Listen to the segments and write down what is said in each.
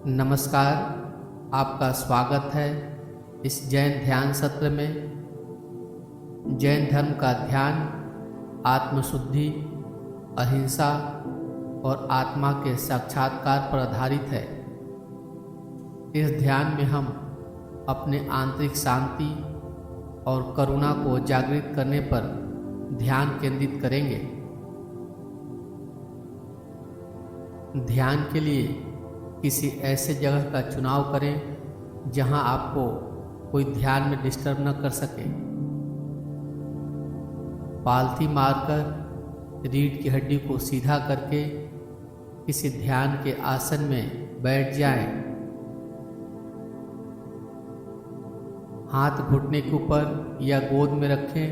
नमस्कार। आपका स्वागत है इस जैन ध्यान सत्र में। जैन धर्म का ध्यान आत्मशुद्धि, अहिंसा और आत्मा के साक्षात्कार पर आधारित है। इस ध्यान में हम अपने आंतरिक शांति और करुणा को जागृत करने पर ध्यान केंद्रित करेंगे। ध्यान के लिए किसी ऐसे जगह का चुनाव करें जहां आपको कोई ध्यान में डिस्टर्ब न कर सके। पालथी मारकर रीढ़ की हड्डी को सीधा करके किसी ध्यान के आसन में बैठ जाएं। हाथ घुटने के ऊपर या गोद में रखें।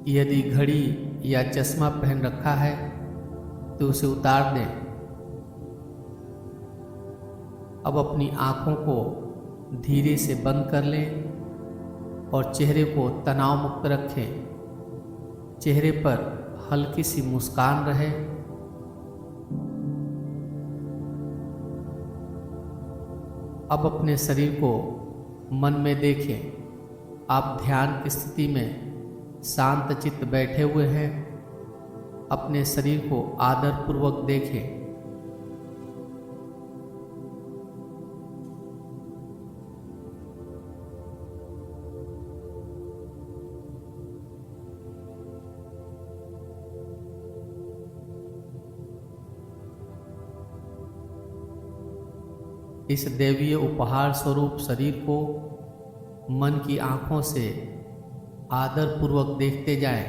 यदि घड़ी या चश्मा पहन रखा है तो उसे उतार दें। अब अपनी आँखों को धीरे से बंद कर लें और चेहरे को तनाव मुक्त रखें। चेहरे पर हल्की सी मुस्कान रहे। अब अपने शरीर को मन में देखें। आप ध्यान की स्थिति में शांत चित्त बैठे हुए हैं। अपने शरीर को आदरपूर्वक देखें। इस दैवीय उपहार स्वरूप शरीर को मन की आंखों से आदरपूर्वक देखते जाएं।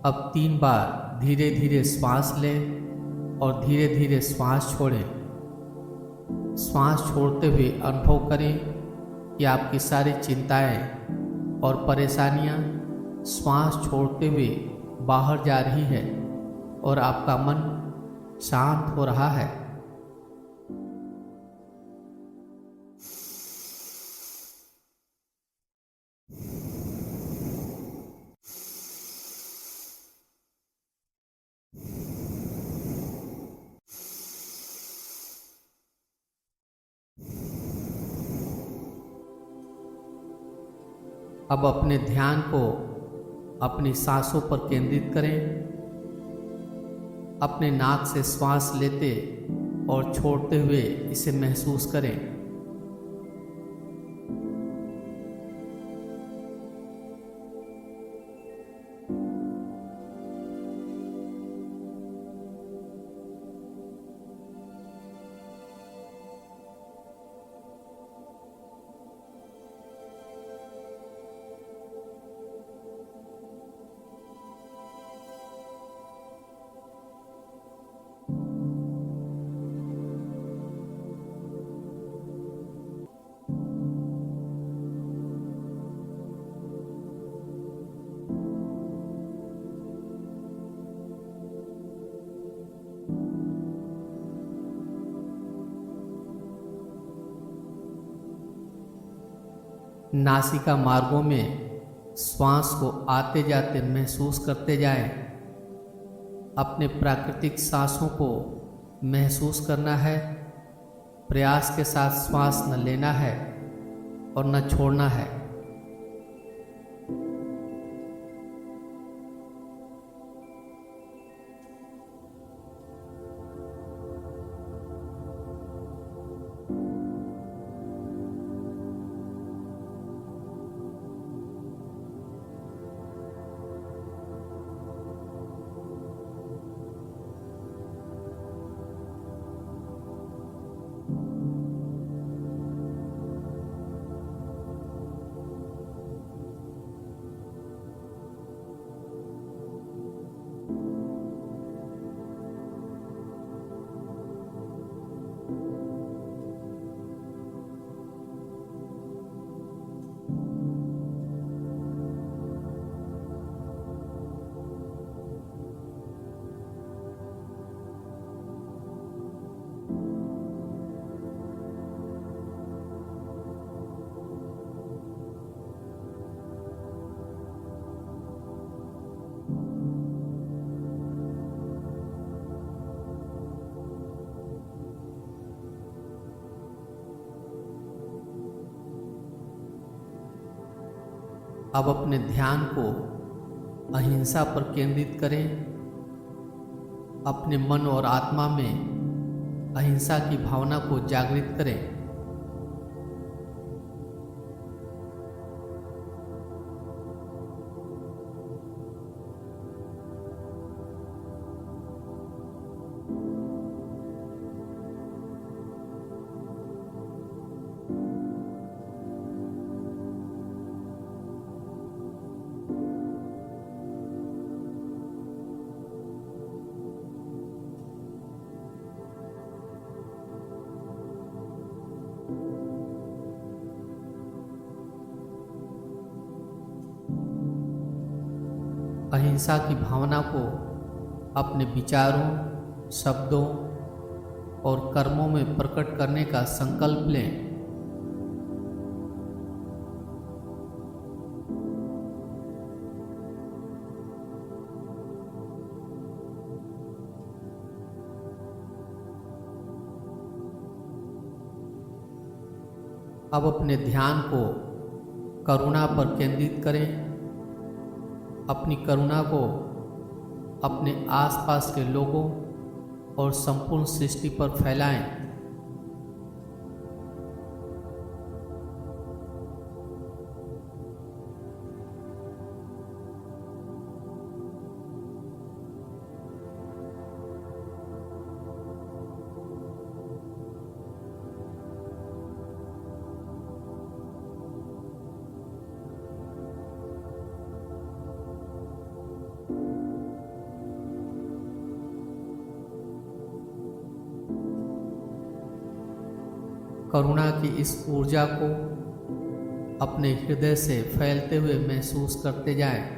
अब 3 बार धीरे धीरे श्वास लें और धीरे धीरे श्वास छोड़ें। श्वास छोड़ते हुए अनुभव करें कि आपकी सारी चिंताएं और परेशानियां श्वास छोड़ते हुए बाहर जा रही है और आपका मन शांत हो रहा है। अब अपने ध्यान को अपनी सांसों पर केंद्रित करें। अपने नाक से श्वास लेते और छोड़ते हुए इसे महसूस करें। नासिका मार्गों में श्वास को आते जाते महसूस करते जाएं। अपने प्राकृतिक सांसों को महसूस करना है। प्रयास के साथ श्वास न लेना है और न छोड़ना है। अब अपने ध्यान को अहिंसा पर केंद्रित करें। अपने मन और आत्मा में अहिंसा की भावना को जागृत करें। अहिंसा की भावना को अपने विचारों, शब्दों और कर्मों में प्रकट करने का संकल्प लें। अब अपने ध्यान को करुणा पर केंद्रित करें। अपनी करुणा को अपने आसपास के लोगों और संपूर्ण सृष्टि पर फैलाएं। करुणा की इस ऊर्जा को अपने हृदय से फैलते हुए महसूस करते जाएं।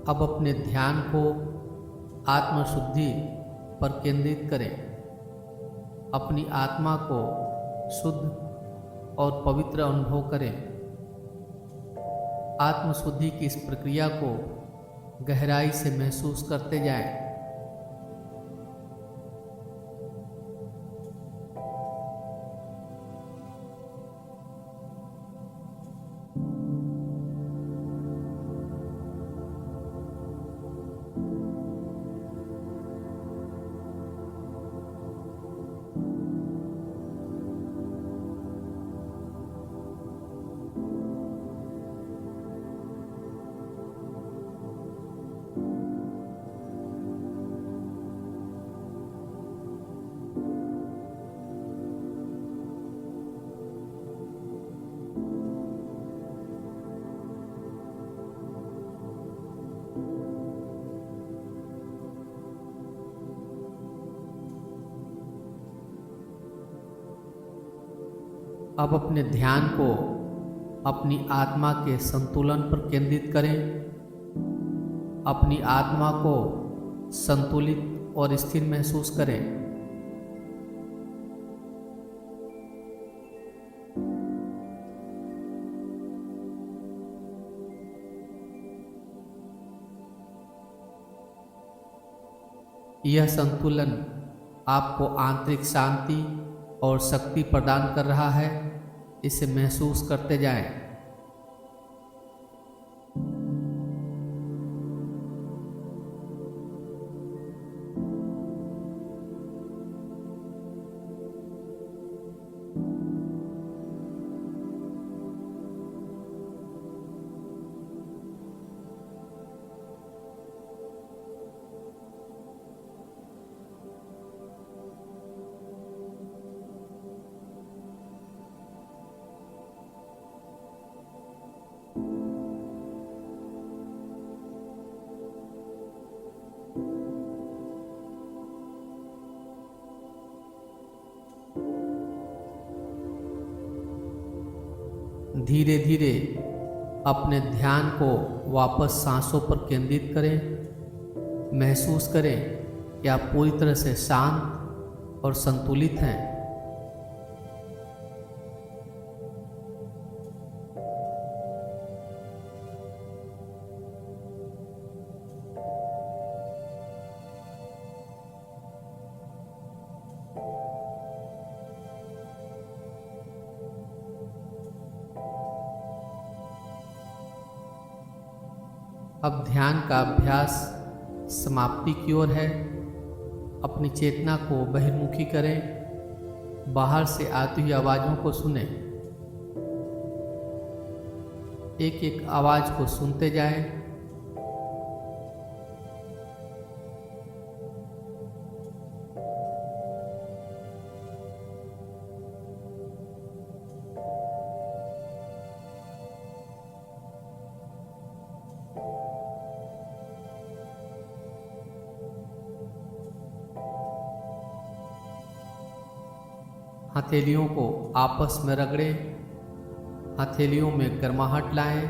अब अपने ध्यान को आत्मशुद्धि पर केंद्रित करें। अपनी आत्मा को शुद्ध और पवित्र अनुभव करें। आत्मशुद्धि की इस प्रक्रिया को गहराई से महसूस करते जाएं। अब अपने ध्यान को अपनी आत्मा के संतुलन पर केंद्रित करें। अपनी आत्मा को संतुलित और स्थिर महसूस करें। यह संतुलन आपको आंतरिक शांति और शक्ति प्रदान कर रहा है। इसे महसूस करते जाएं। धीरे धीरे अपने ध्यान को वापस सांसों पर केंद्रित करें। महसूस करें कि आप पूरी तरह से शांत और संतुलित हैं। अब ध्यान का अभ्यास समाप्ति की ओर है। अपनी चेतना को बहिर्मुखी करें। बाहर से आती हुई आवाज़ों को सुनें। एक एक आवाज़ को सुनते जाएं। हथेलियों को आपस में रगड़ें। हथेलियों में गर्माहट लाएं।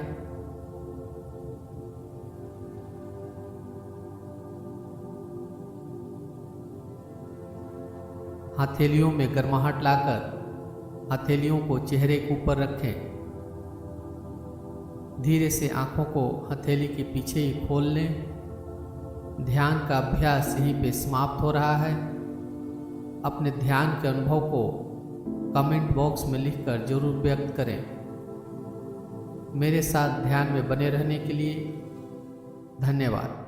हथेलियों में गर्माहट लाकर हथेलियों को चेहरे के ऊपर रखें। धीरे से आंखों को हथेली के पीछे ही खोल लें। ध्यान का अभ्यास यहीं पे समाप्त हो रहा है। अपने ध्यान के अनुभव को कमेंट बॉक्स में लिखकर जरूर व्यक्त करें। मेरे साथ ध्यान में बने रहने के लिए धन्यवाद।